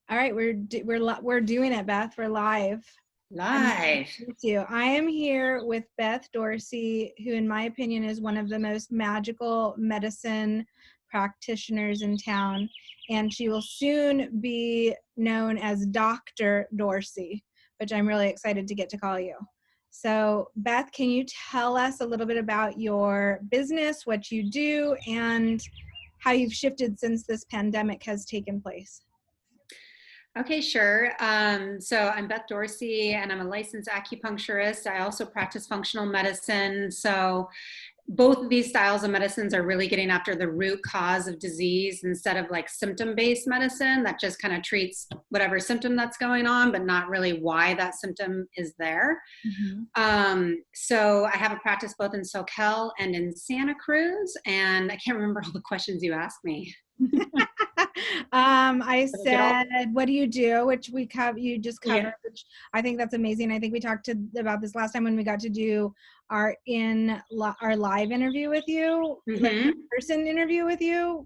All right, we're doing it, Beth. We're live. Live. Thank you. I am here with Beth Dorsey, who, in my opinion, is one of the most magical medicine practitioners in town, and she will soon be known as Dr. Dorsey, which I'm really excited to get to call you. So, Beth, can you tell us a little bit about your business, what you do, and how you've shifted since this pandemic has taken place? Okay, sure. So I'm Beth Dorsey and I'm a licensed acupuncturist. I also practice functional medicine. So both of these styles of medicines are really getting after the root cause of disease instead of like symptom-based medicine that just kind of treats whatever symptom that's going on, but not really why that symptom is there. So I have a practice both in Soquel and in Santa Cruz, and I can't remember all the questions you asked me. I said, what do you do? Which you just covered, Yeah. which I think that's amazing. I think we talked about this last time when we got to do our live interview with you, like in-person interview with you,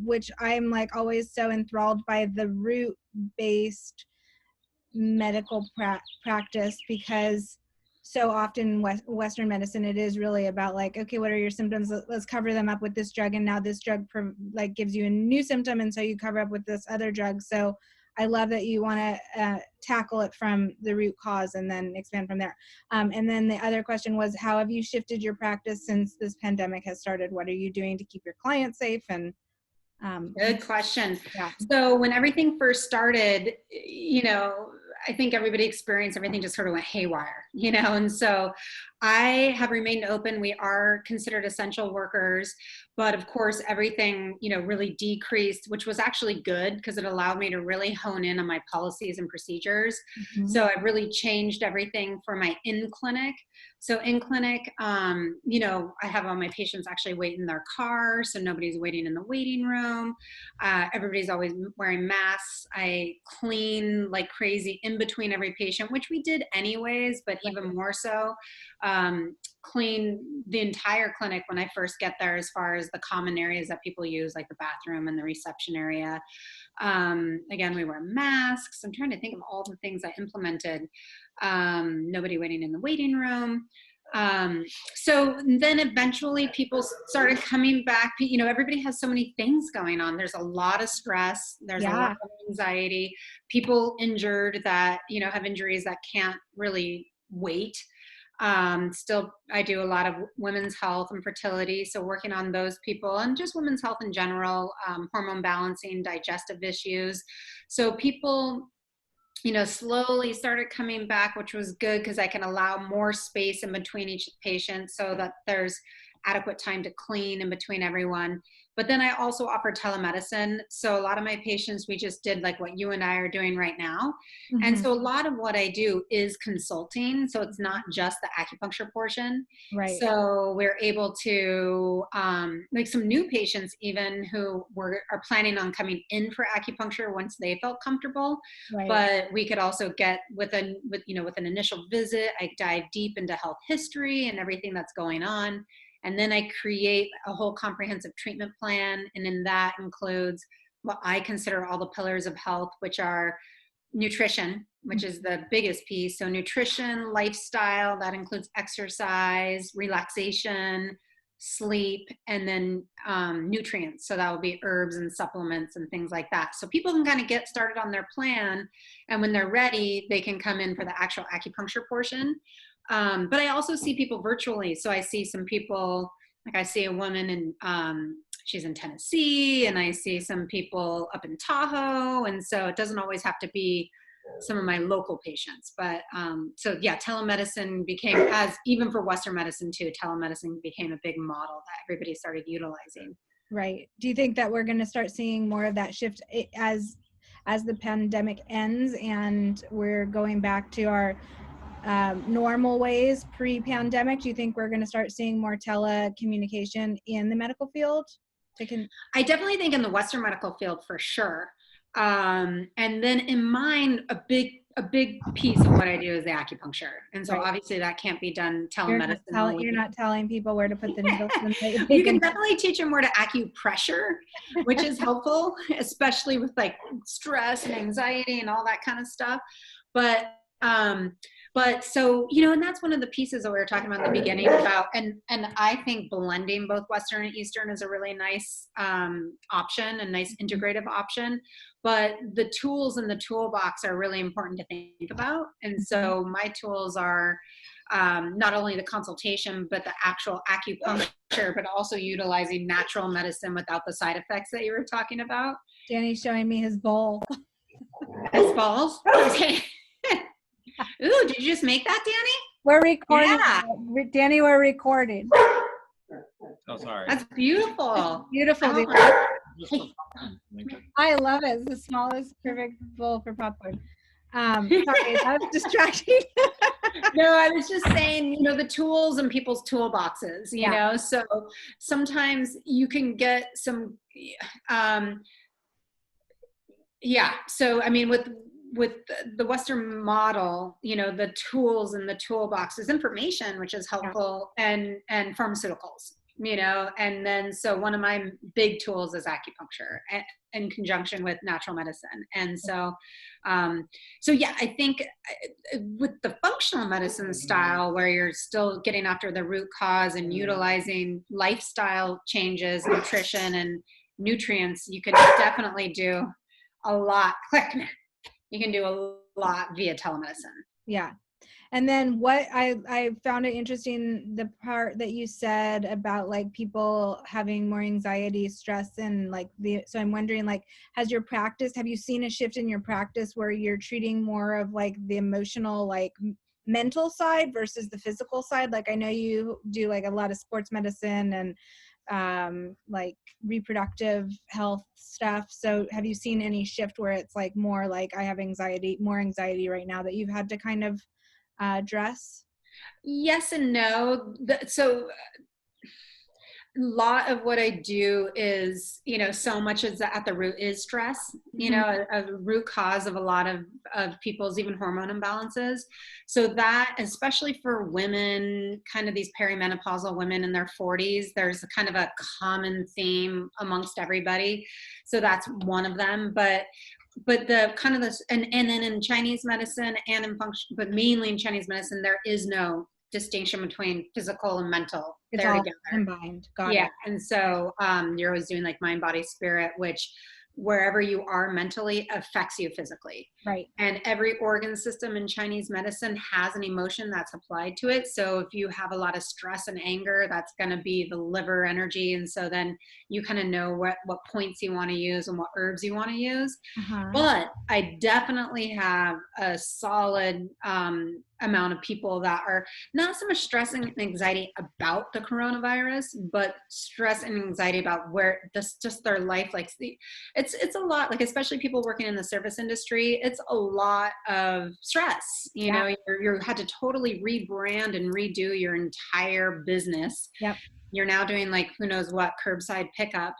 which I'm like always so enthralled by the root-based medical practice, because so often Western medicine, it is really about like, okay, what are your symptoms? Let's cover them up with this drug, and now this drug like gives you a new symptom, and so you cover up with this other drug. So I love that you want to tackle it from the root cause and then expand from there. And then the other question was, how have you shifted your practice since this pandemic has started? What are you doing to keep your clients safe? And Good question. yeah. So when everything first started, I think everybody experienced everything just sort of went haywire, and so I have remained open. We are considered essential workers, but of course everything, really decreased, which was actually good because it allowed me to really hone in on my policies and procedures. So I really changed everything for my in-clinic. So in clinic, I have all my patients actually wait in their car, so nobody's waiting in the waiting room. Everybody's always wearing masks. I clean like crazy in between every patient, which we did anyways, but even more so. Clean the entire clinic when I first get there, as far as the common areas that people use, like the bathroom and the reception area. Again, we wear masks. I'm trying to think of all the things I implemented. Nobody waiting in the waiting room. So then eventually people started coming back. Everybody has so many things going on. There's a lot of stress. There's a lot of anxiety. People injured that, have injuries that can't really wait. Still, I do a lot of women's health and fertility. So working on those people and just women's health in general, hormone balancing, digestive issues. So people, slowly started coming back, which was good because I can allow more space in between each patient so that there's adequate time to clean in between everyone. But then I also offer telemedicine. So a lot of my patients, we just did like what you and I are doing right now. And so a lot of what I do is consulting. So it's not just the acupuncture portion. Right. So we're able to, like some new patients even who are planning on coming in for acupuncture once they felt comfortable. Right. But we could also get with an initial visit, I dive deep into health history and everything that's going on. And then I create a whole comprehensive treatment plan. And then that includes what I consider all the pillars of health, which are nutrition, which is the biggest piece. So nutrition, lifestyle, that includes exercise, relaxation, sleep, and then nutrients. So that would be herbs and supplements and things like that. So people can kind of get started on their plan. And when they're ready, they can come in for the actual acupuncture portion. But I also see people virtually. So I see some people, like I see a woman and she's in Tennessee, and I see some people up in Tahoe. And so it doesn't always have to be some of my local patients. But so yeah, telemedicine became, as even for Western medicine too, telemedicine became a big model that everybody started utilizing. Right. Do you think that we're going to start seeing more of that shift as the pandemic ends and we're going back to our normal ways pre-pandemic? Do you think we're going to start seeing more telecommunication in the medical field? I definitely think in the Western medical field for sure. And then in mine, a big piece of what I do is the acupuncture. And so obviously that can't be done telemedicine only. You're not telling people where to put the needles. You can definitely teach them where to acupressure, which is helpful, especially with like stress and anxiety and all that kind of stuff. But so, you know, and that's one of the pieces that we were talking about in the beginning about, and I think blending both Western and Eastern is a really nice option, a nice integrative option. But the tools in the toolbox are really important to think about. And so my tools are not only the consultation, but the actual acupuncture, but also utilizing natural medicine without the side effects that you were talking about. Danny's showing me his bowl. His balls? Okay. Ooh, did you just make that, Danny? We're recording. Yeah. Danny, we're recording. Oh, sorry. That's beautiful. Beautiful. Oh. I love it. It's the smallest perfect bowl for popcorn. Sorry, that's distracting. No, I was just saying, you know, the tools in people's toolboxes, you know, so sometimes you can get some, so I mean, with the Western model, you know, the tools in the toolbox is information, which is helpful, and pharmaceuticals, you know, and then so one of my big tools is acupuncture in conjunction with natural medicine. And so I think with the functional medicine style, where you're still getting after the root cause and utilizing lifestyle changes, nutrition and nutrients, you can definitely do a lot. You can do a lot via telemedicine. Yeah. And then what I found it interesting, the part that you said about like people having more anxiety, stress, and like so I'm wondering, like, have you seen a shift in your practice where you're treating more of like the emotional, like mental side versus the physical side? Like, I know you do like a lot of sports medicine and like reproductive health stuff. So have you seen any shift where it's like more like I have more anxiety right now that you've had to kind of address? Yes and no. So a lot of what I do is, you know, so much as at the root is stress, you know, a root cause of a lot of people's even hormone imbalances. So that, especially for women, kind of these perimenopausal women in their 40s, there's a kind of a common theme amongst everybody. So that's one of them. But the kind of this, and then in Chinese medicine and in function, but mainly in Chinese medicine, there is no distinction between physical and mental. It's all combined. Got it. And so you're always doing like mind, body, spirit, which wherever you are mentally affects you physically. Right. And every organ system in Chinese medicine has an emotion that's applied to it. So if you have a lot of stress and anger, that's going to be the liver energy. And so then you kind of know what points you want to use and what herbs you want to use. But I definitely have a solid amount of people that are not so much stress and anxiety about the coronavirus, but stress and anxiety about where just their life, like it's a lot, like especially people working in the service industry, it's a lot of stress. You know, you had to totally rebrand and redo your entire business. Yep. You're now doing like who knows what curbside pickup,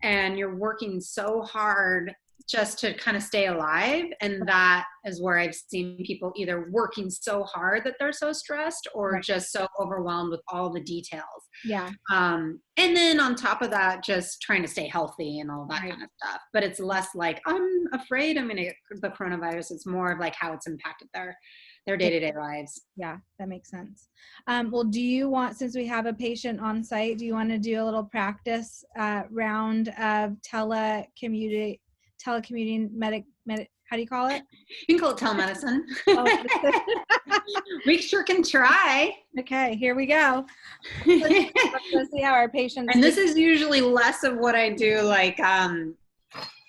and you're working so hard just to kind of stay alive. And that is where I've seen people either working so hard that they're so stressed or just so overwhelmed with all the details. Yeah. And then on top of that, just trying to stay healthy and all that kind of stuff. But it's less like, I'm afraid I'm going to get the coronavirus. It's more of like how it's impacted their day-to-day lives. Yeah, that makes sense. Well, do you want, since we have a patient on site, do you want to do a little practice round of telecommuting how do you call it? You can call it telemedicine. We sure can try. Okay, here we go. Let's see how our patients. And this is usually less of what I do, like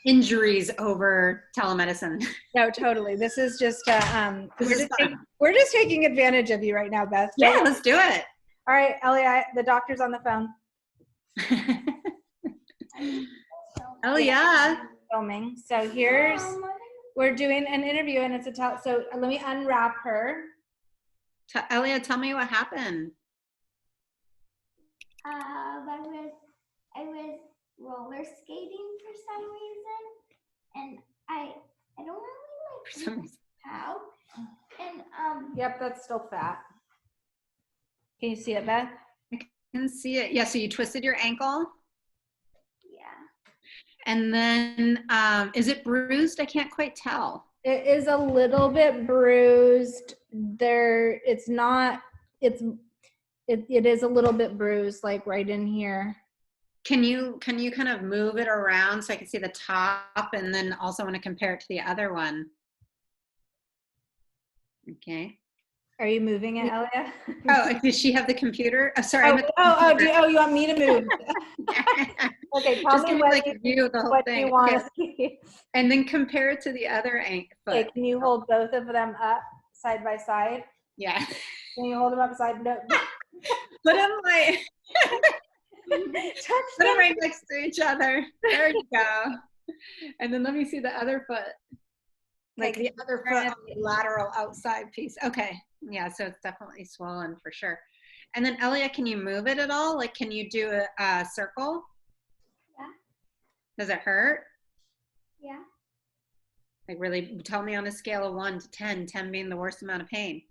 injuries over telemedicine. No, totally. This is just we're just taking advantage of you right now, Beth. Yeah, let's do it. All right, Ellie, the doctor's on the phone. Oh yeah. Filming. So we're doing an interview, and it's so let me unwrap her. Elia, tell me what happened. I was roller skating for some reason, and I some reason. How? And Yep, that's still fat. Can you see it, Beth? I can see it. Yeah, so you twisted your ankle. yeah. And then, is it bruised? I can't quite tell. It is a little bit bruised. It's not, it is a little bit bruised, like right in here. Can you kind of move it around so I can see the top, and then also want to compare it to the other one? Okay. Are you moving it, Elia? Oh, does she have the computer? Oh, sorry. You want me to move? Okay, tell Just me give me what like a view of the whole what thing. you want Okay. to see. And then compare it to the other foot. Okay, can you hold both of them up side by side? Yeah. Can you hold them up side? No. Put them like Touch put them them. right next to each other. There you go. And then let me see the other foot. Like Okay, the other foot on the lateral outside piece. Okay. Yeah, so it's definitely swollen for sure. And then Elia, can you move it at all? Like, can you do a circle? Yeah. Does it hurt? Yeah. Like, really, tell me on a scale of 1 to 10, 10 being the worst amount of pain.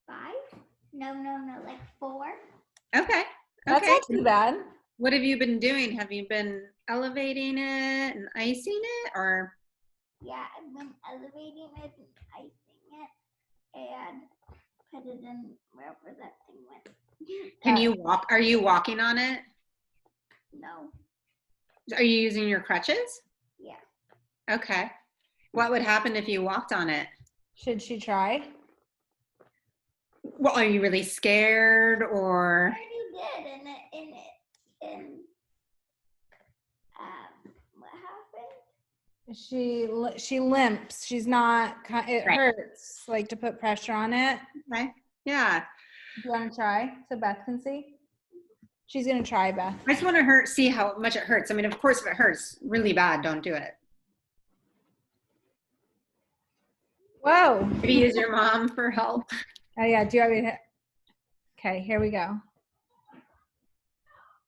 5? No, like 4. Okay. That's Okay. not too bad. What have you been doing? Have you been elevating it and icing it, or? Yeah, I've been elevating it and icing it and put it in wherever that thing went. Can you walk? Are you walking on it? No. Are you using your crutches? Yeah. Okay. What would happen if you walked on it? Should she try? Well, are you really scared, I or? already did and what happened? She limps. She's not. It Right. hurts. Like to put pressure on it. Okay. Yeah. Do you want to try so Beth can see? She's gonna try, Beth. I just want to see how much it hurts. I mean, of course, if it hurts really bad, don't do it. Whoa. Maybe use your mom for help. Oh yeah. Do you want me to? Okay. Here we go.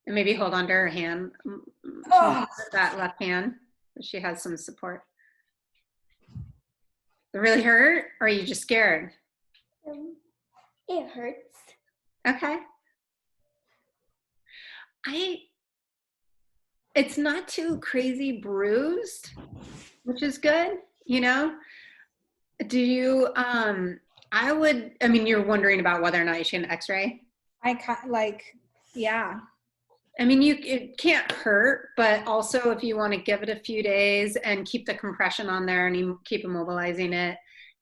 And maybe hold on to her hand, Oh. that left hand, so she has some support. It really hurt, or are you just scared? It hurts. Okay. It's not too crazy bruised, which is good, you know? Do you, I mean, you're wondering about whether or not you should get an x-ray? Yeah. I mean, it can't hurt, but also if you want to give it a few days and keep the compression on there and you keep immobilizing it,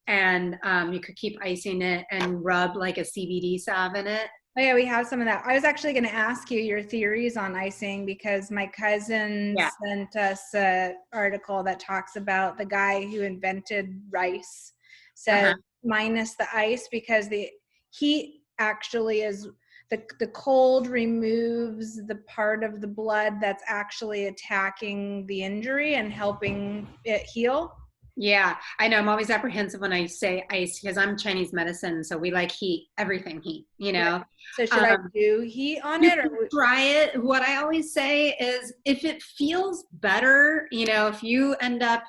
and you could keep icing it and rub like a CBD salve in it. Oh yeah, we have some of that. I was actually going to ask you your theories on icing because my cousin sent us an article that talks about the guy who invented rice said minus the ice because the heat actually is the cold removes the part of the blood that's actually attacking the injury and helping it heal. Yeah, I know. I'm always apprehensive when I say ice because I'm Chinese medicine, so we like heat, everything heat, you know. Right. So should I do heat on it? Or try it. What I always say is if it feels better, you know, if you end up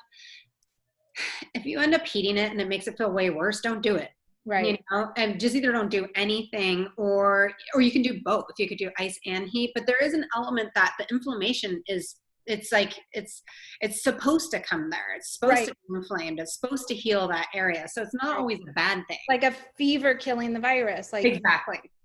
heating it and it makes it feel way worse, don't do it. Right. You know, and just either don't do anything or you can do both. You could do ice and heat, but there is an element that the inflammation it's supposed to come there. It's supposed to be inflamed. It's supposed to heal that area. So it's not always a bad thing. Like a fever killing the virus. Like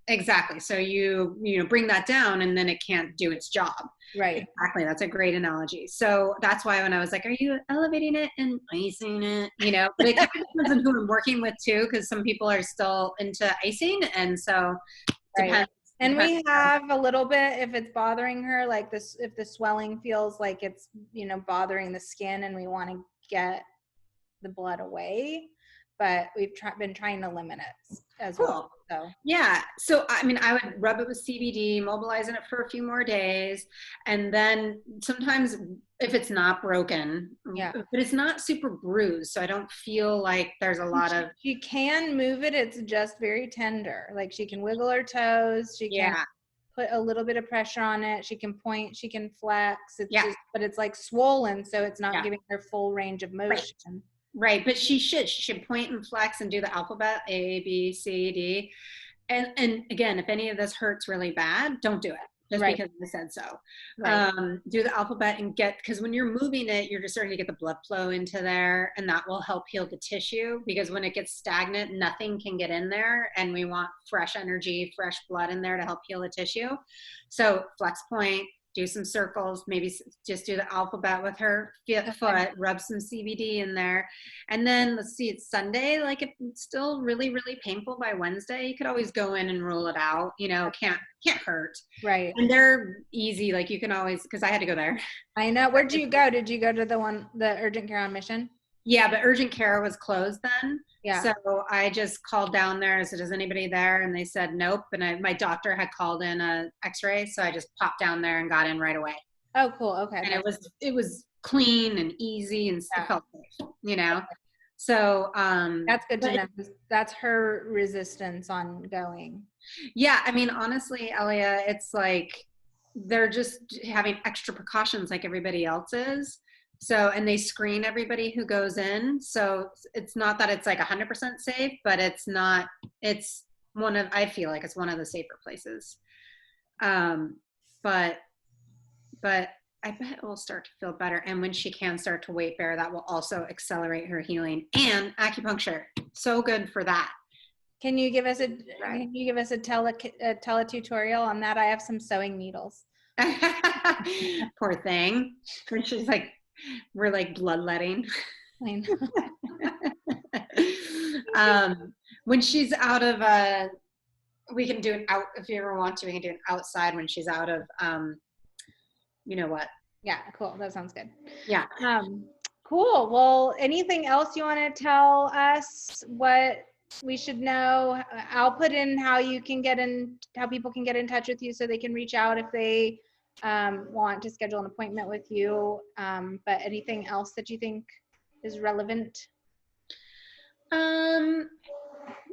Exactly. So you bring that down and then it can't do its job. Right. Exactly. That's a great analogy. So that's why when I was like, are you elevating it and icing it? You know, but it kind of depends on who I'm working with too, because some people are still into icing. And so depends. And we have a little bit, if it's bothering her, like this, if the swelling feels like it's, bothering the skin and we want to get the blood away, but we've been trying to limit it as well. So yeah. So, I mean, I would rub it with CBD, mobilizing it for a few more days. And then sometimes if it's not broken, but it's not super bruised. So I don't feel like there's a lot of. She can move it. It's just very tender. Like she can wiggle her toes. She can put a little bit of pressure on it. She can point, she can flex. It's just, but it's like swollen. So it's not giving her full range of motion. Right, but she should point and flex and do the alphabet, A, B, C, D. And again, if any of this hurts really bad, don't do it just Right. because I said so. Right. Do the alphabet and because when you're moving it, you're just starting to get the blood flow into there, and that will help heal the tissue, because when it gets stagnant, nothing can get in there, and we want fresh energy, fresh blood in there to help heal the tissue. So flex point, do some circles, maybe just do the alphabet with her foot, rub some CBD in there. And then let's see, it's Sunday. Like if it's still really, really painful by Wednesday, you could always go in and rule it out. You know, can't hurt. Right. And they're easy. Like you can always, because I had to go there. I know. Where'd you go? Did you go to the urgent care on Mission? Yeah, but urgent care was closed then. Yeah. So I just called down there. I said, is anybody there? And they said, nope. And my doctor had called in a x-ray. So I just popped down there and got in right away. Oh, cool. Okay. And it was clean and easy and it felt safe, you know? So, that's good to know. That's her resistance on going. Yeah. I mean, honestly, Elia, it's like, they're just having extra precautions like everybody else is. So, and they screen everybody who goes in. So it's not that it's like 100% safe, but I feel like it's one of the safer places. But I bet it will start to feel better. And when she can start to weight bear, that will also accelerate her healing. And acupuncture, so good for that. Can you give us a tele-tutorial on that? I have some sewing needles. Poor thing. When she's like, we're like bloodletting. When she's out of we can do it out if you ever want to. We can do it outside when she's out of you know what. Yeah, cool. That sounds good. Yeah. Cool. Well, anything else you want to tell us what we should know? I'll put in how people can get in touch with you so they can reach out if they want to schedule an appointment with you. But anything else that you think is relevant?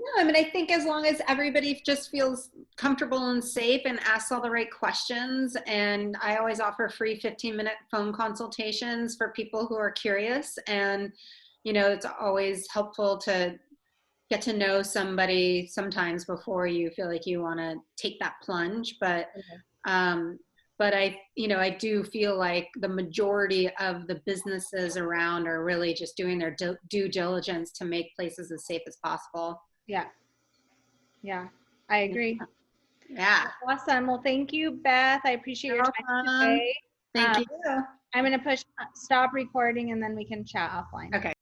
No, I mean, I think as long as everybody just feels comfortable and safe and asks all the right questions, and I always offer free 15-minute phone consultations for people who are curious. And, you know, it's always helpful to get to know somebody sometimes before you feel like you want to take that plunge. But I do feel like the majority of the businesses around are really just doing their due diligence to make places as safe as possible. Yeah, I agree. Yeah. Awesome. Well, thank you, Beth. I appreciate your time today. Thank you. I'm going to push stop recording and then we can chat offline. Okay.